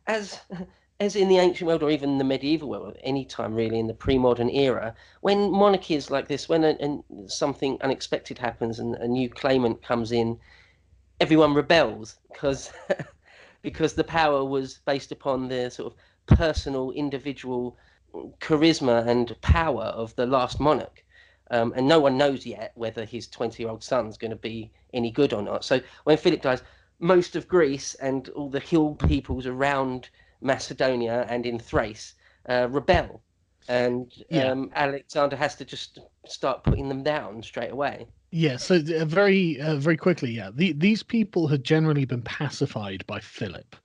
as as in the ancient world or even the medieval world, any time really in the pre-modern era, when monarchies like this, when something unexpected happens and a new claimant comes in, everyone rebels because because the power was based upon the sort of personal, individual charisma and power of the last monarch. And no one knows yet whether his 20-year-old son's going to be any good or not. So when Philip dies, most of Greece and all the hill peoples around Macedonia and in Thrace rebel. And Yeah. Alexander has to just start putting them down straight away. Yeah, so very quickly, yeah. These people had generally been pacified by Philip.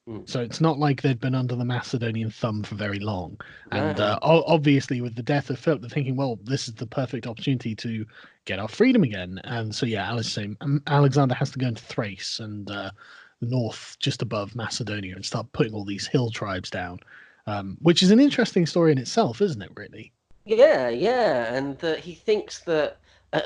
Mm. So it's not like they'd been under the Macedonian thumb for very long. And No. obviously, with the death of Philip, they're thinking, well, this is the perfect opportunity to get our freedom again. And so, yeah, Alice saying Alexander has to go into Thrace and north, just above Macedonia, and start putting all these hill tribes down, which is an interesting story in itself, isn't it, really? Yeah, yeah, and he thinks that.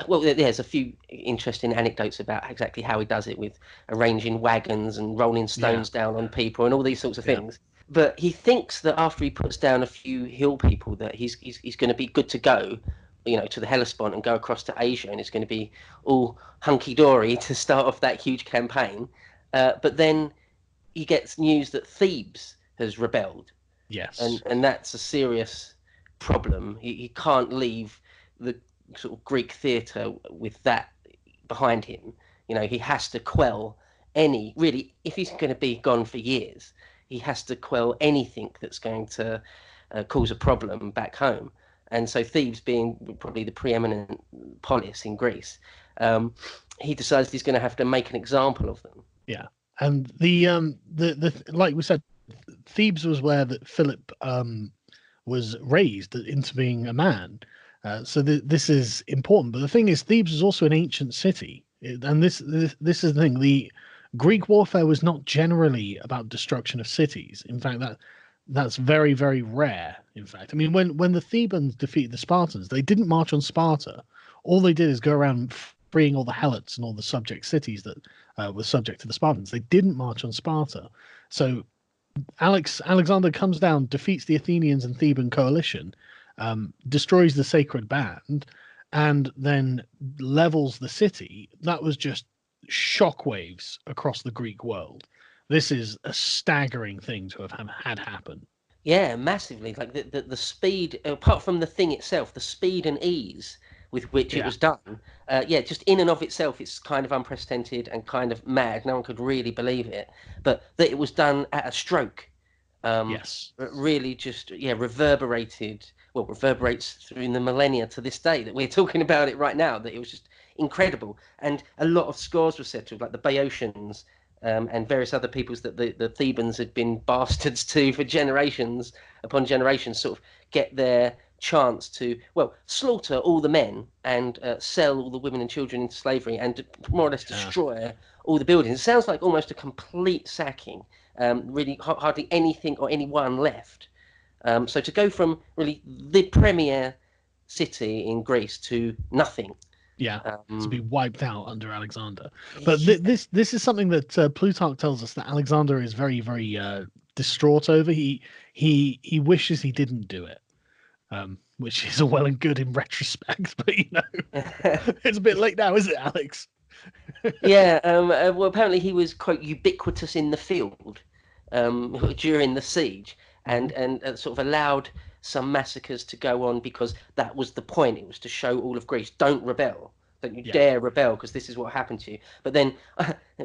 Well, there's a few interesting anecdotes about exactly how he does it with arranging wagons and rolling Yeah, stones down on people and all these sorts of yeah, things. But he thinks that after he puts down a few hill people, that he's going to be good to go, to the Hellespont and go across to Asia, and it's going to be all hunky dory to start off that huge campaign. But then he gets news that Thebes has rebelled, and yes. that's a serious problem. He can't leave the sort of Greek theatre with that behind him. He has to quell any really if he's going to be gone for years. He has to quell anything that's going to cause a problem back home. And so Thebes, being probably the preeminent polis in Greece, he decides he's going to have to make an example of them. Yeah. And the like we said, Thebes was where that Philip was raised into being a man. So this is important. But the thing is, Thebes is also an ancient city, and this is the thing. The Greek warfare was not generally about destruction of cities. In fact, that's very rare. In fact, I mean, when the Thebans defeated the Spartans, they didn't march on Sparta. All they did is go around freeing all the helots and all the subject cities that were subject to the Spartans. They didn't march on Sparta. So Alexander comes down, defeats the Athenians and Theban coalition, destroys the sacred band, and then levels the city. That was just shockwaves across the Greek world. This is a staggering thing to have had happen. Yeah, massively. Like the speed, apart from the thing itself, the speed and ease with which it Yeah. was done. Yeah, just in and of itself, it's kind of unprecedented and kind of mad. No one could really believe it, but that it was done at a stroke. Yes. Really just yeah reverberated. Well, reverberates through the millennia to this day that we're talking about it right now. That it was just incredible, and a lot of scores were settled, like the Boeotians and various other peoples that the Thebans had been bastards to for generations upon generations, sort of get their chance to, well, slaughter all the men and sell all the women and children into slavery and more or less Yeah. destroy all the buildings. It sounds like almost a complete sacking, really hardly anything or anyone left. So to go from really the premier city in Greece to nothing. Yeah, to be Um, wiped out under Alexander. But yeah, this is something that Plutarch tells us that Alexander is very distraught over. He wishes he didn't do it, which is all well and good in retrospect. But it's a bit late now, is it, Alex? yeah. Well, apparently he was quite ubiquitous in the field during the siege, Mhm. and sort of allowed some massacres to go on because that was the point. It was to show all of Greece, don't rebel, don't you Yeah, dare rebel, because this is what happened to you. But then,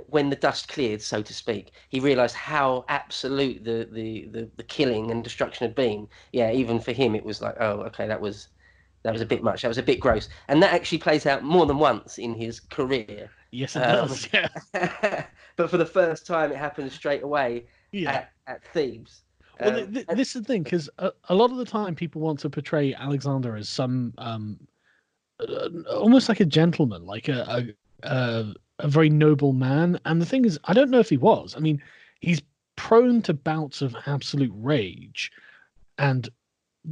when the dust cleared, so to speak, he realised how absolute the killing and destruction had been. Yeah, even for him, it was like, oh, okay, that was a yeah. bit much. That was a bit gross, and that actually plays out more than once in his career. Yes, it Um, does. Yeah, but for the first time, it happens straight away yeah. at Thebes. Well, And this is the thing because a lot of the time people want to portray Alexander as some almost like a gentleman, like a very noble man. And the thing is, I don't know if he was. I mean, he's prone to bouts of absolute rage, and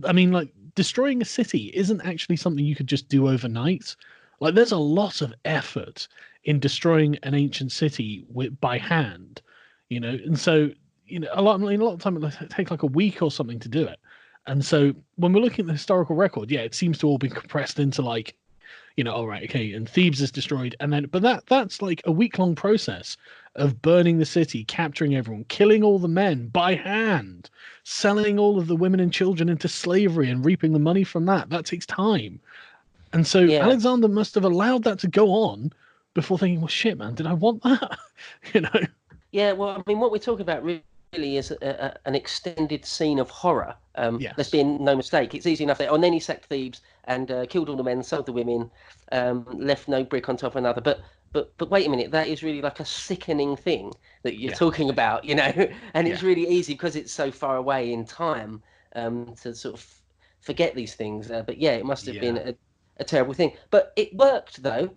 I mean, like destroying a city isn't actually something you could just do overnight. Like, there's a lot of effort in destroying an ancient city by hand, and so. a lot of time it take like a week or something to do it. And so when we're looking at the historical record, yeah, it seems to all be compressed into like, all right, okay, and Thebes is destroyed, and then but that's like a week-long process of burning the city, capturing everyone, killing all the men by hand, selling all of the women and children into slavery and reaping the money from that. That takes time. And so Yeah. Alexander must have allowed that to go on before thinking, well, shit, man, did I want that? you know? Yeah, well, I mean, what we're talking about really is an extended scene of horror. There's Yes. been no mistake. It's easy enough that, and then he sacked Thebes and killed all the men, sold the women, left no brick on top of another. But wait a minute, that is really like a sickening thing that you're Yeah. talking about, and it's Yeah. really easy because it's so far away in time to sort of forget these things. But yeah, it must have been Yeah. a terrible thing. But it worked though.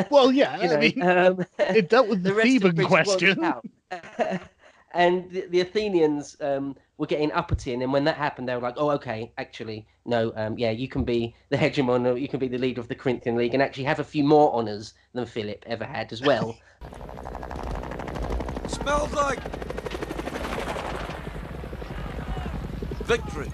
Well, yeah, I mean, it dealt with the The rest of Theban Greece was question. out. And the Athenians were getting uppity, and then when that happened, they were like, "Oh, okay, actually, no, yeah, you can be the hegemon, or you can be the leader of the Corinthian League, and actually have a few more honors than Philip ever had as well." Smells like victory.